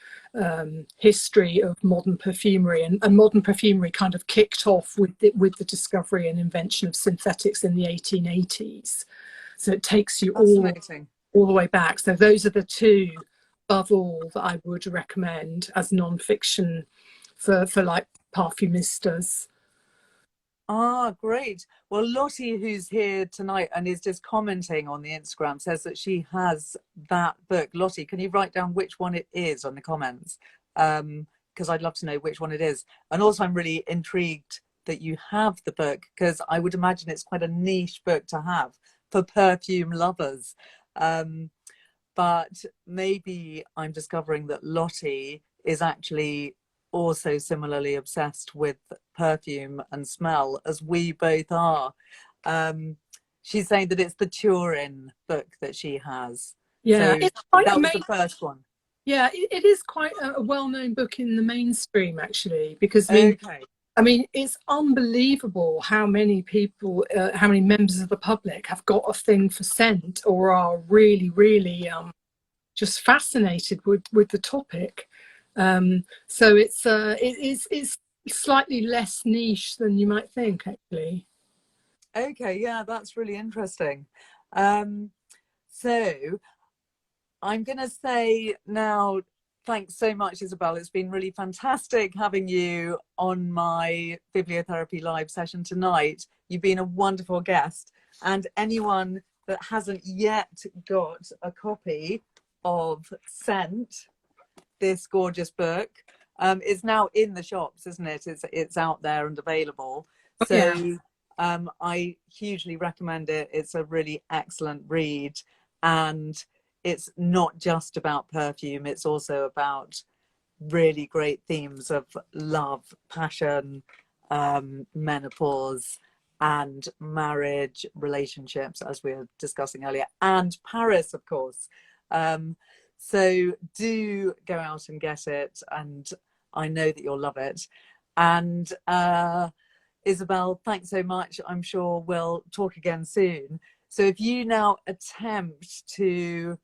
Speaker 2: history of modern perfumery, and modern perfumery kind of kicked off with the discovery and invention of synthetics in the 1880s. So it takes you all the way back. So those are the two, above all, that I would recommend as non-fiction for like parfumistas.
Speaker 1: Ah, great. Well, Lottie, who's here tonight and is just commenting on the Instagram, says that she has that book. Lottie, can you write down which one it is on the comments? Because I'd love to know which one it is. And also, I'm really intrigued that you have the book, because I would imagine it's quite a niche book to have for perfume lovers. But maybe I'm discovering that Lottie is actually also similarly obsessed with perfume and smell, as we both are. She's saying that it's the Turin book that she has.
Speaker 2: Yeah,
Speaker 1: so that was the first one.
Speaker 2: Yeah, it is quite a well-known book in the mainstream, actually, because I mean, it's unbelievable how many people, how many members of the public have got a thing for scent, or are really, really just fascinated with the topic. So it's slightly less niche than you might think, actually.
Speaker 1: Okay, yeah, that's really interesting. So I'm going to say now, thanks so much, Isabel. It's been really fantastic having you on my Bibliotherapy Live session tonight. You've been a wonderful guest. And anyone that hasn't yet got a copy of Scent, this gorgeous book, is now in the shops, isn't it? It's out there and available. So I hugely recommend it. It's a really excellent read. And it's not just about perfume, it's also about really great themes of love, passion, menopause, and marriage, relationships, as we were discussing earlier, and Paris, of course. So do go out and get it, and I know that you'll love it. And Isabel, thanks so much. I'm sure we'll talk again soon. So if you now attempt to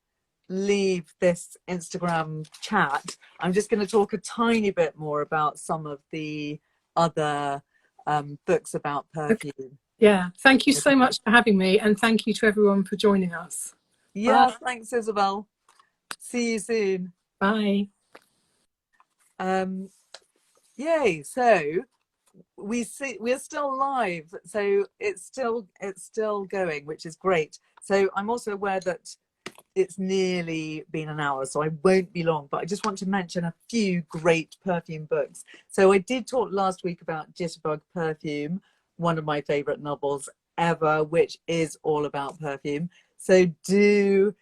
Speaker 1: leave this Instagram chat, I'm just going to talk a tiny bit more about some of the other books about perfume.
Speaker 2: Okay. Yeah, thank you so much for having me, and thank you to everyone for joining us.
Speaker 1: Yeah, thanks, Isabel. See you soon.
Speaker 2: Bye.
Speaker 1: Yay. So we're still live, so it's still going, which is great. So I'm also aware that it's nearly been an hour, so I won't be long, but I just want to mention a few great perfume books. So I did talk last week about Jitterbug Perfume, one of my favorite novels ever, which is all about perfume. So do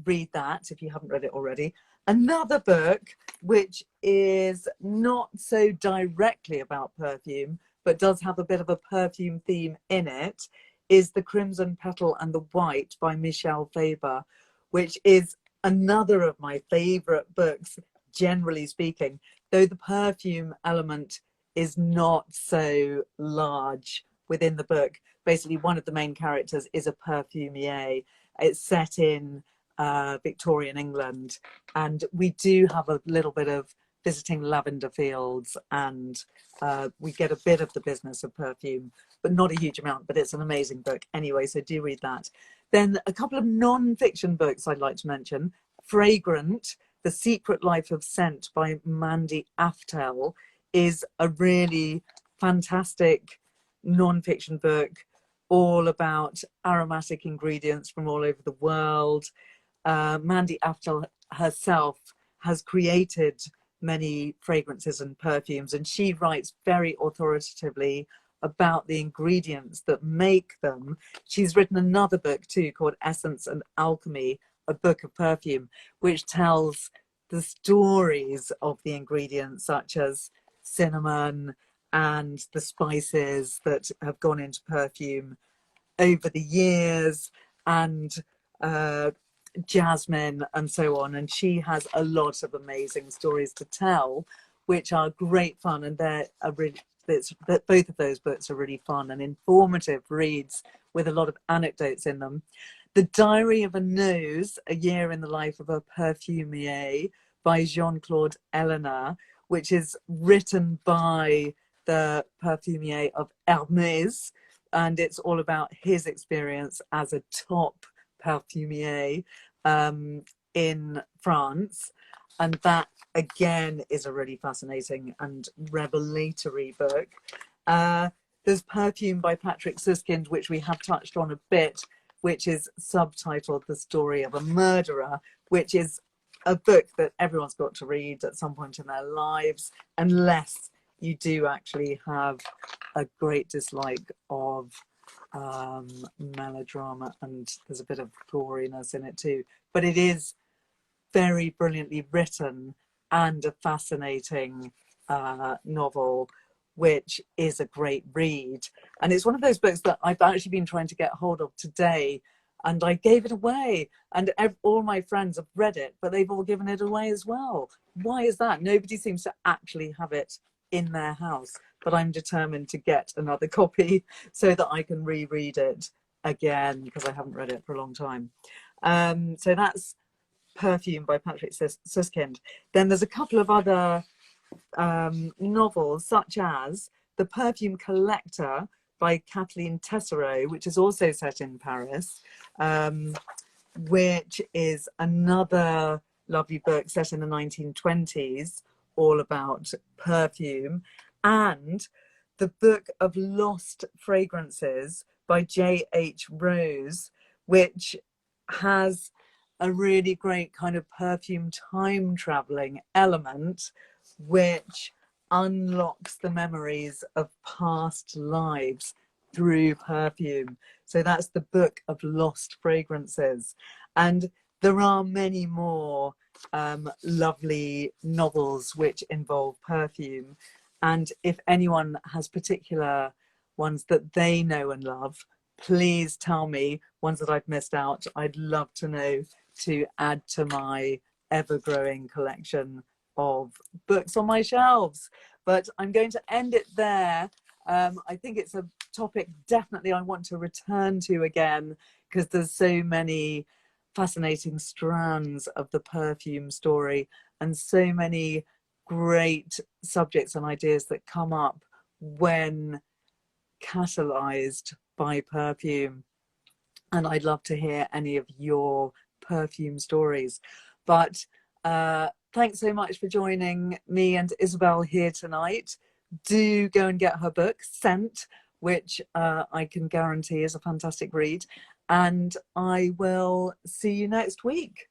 Speaker 1: read that if you haven't read it already. Another book, which is not so directly about perfume, but does have a bit of a perfume theme in it, is The Crimson Petal and the White by Michel Faber, which is another of my favorite books, generally speaking, though the perfume element is not so large within the book. Basically, one of the main characters is a perfumier. It's set in Victorian England, and we do have a little bit of visiting lavender fields, and we get a bit of the business of perfume, but not a huge amount. But it's an amazing book anyway, so do read that. Then a couple of non-fiction books I'd like to mention. Fragrant, The Secret Life of Scent by Mandy Aftel is a really fantastic non-fiction book all about aromatic ingredients from all over the world. Mandy Aftel herself has created many fragrances and perfumes, and she writes very authoritatively about the ingredients that make them. She's written another book too called Essence and Alchemy, a book of perfume, which tells the stories of the ingredients such as cinnamon and the spices that have gone into perfume over the years, and jasmine and so on. And she has a lot of amazing stories to tell, which are great fun, and they're a really, both of those books are really fun and informative reads with a lot of anecdotes in them. The Diary of a Nose, A Year in the Life of a Perfumier by Jean-Claude Eleanor, which is written by the perfumier of Hermès, and it's all about his experience as a top perfumier in France. And that again is a really fascinating and revelatory book. There's Perfume by Patrick Suskind, which we have touched on a bit, which is subtitled The Story of a Murderer, which is a book that everyone's got to read at some point in their lives, unless you do actually have a great dislike of melodrama, and there's a bit of goriness in it too. But it is very brilliantly written and a fascinating novel, which is a great read. And it's one of those books that I've actually been trying to get hold of today, and I gave it away, and all my friends have read it, but they've all given it away as well. Why is that? Nobody seems to actually have it in their house, but I'm determined to get another copy so that I can reread it again, because I haven't read it for a long time. So that's Perfume by Patrick Suskind. Then there's a couple of other novels, such as The Perfume Collector by Kathleen Tessereau, which is also set in Paris, which is another lovely book set in the 1920s, all about perfume. And The Book of Lost Fragrances by J.H. Rose, which has a really great kind of perfume time traveling element, which unlocks the memories of past lives through perfume. So that's The Book of Lost Fragrances. And there are many more lovely novels which involve perfume. And if anyone has particular ones that they know and love, please tell me, ones that I've missed out. I'd love to know, to add to my ever-growing collection of books on my shelves. But I'm going to end it there. I think it's a topic definitely I want to return to again, because there's so many fascinating strands of the perfume story, and so many great subjects and ideas that come up when catalyzed by perfume. And I'd love to hear any of your perfume stories. But thanks so much for joining me and Isabel here tonight. do go and get her book, Scent, which I can guarantee is a fantastic read. And I will see you next week.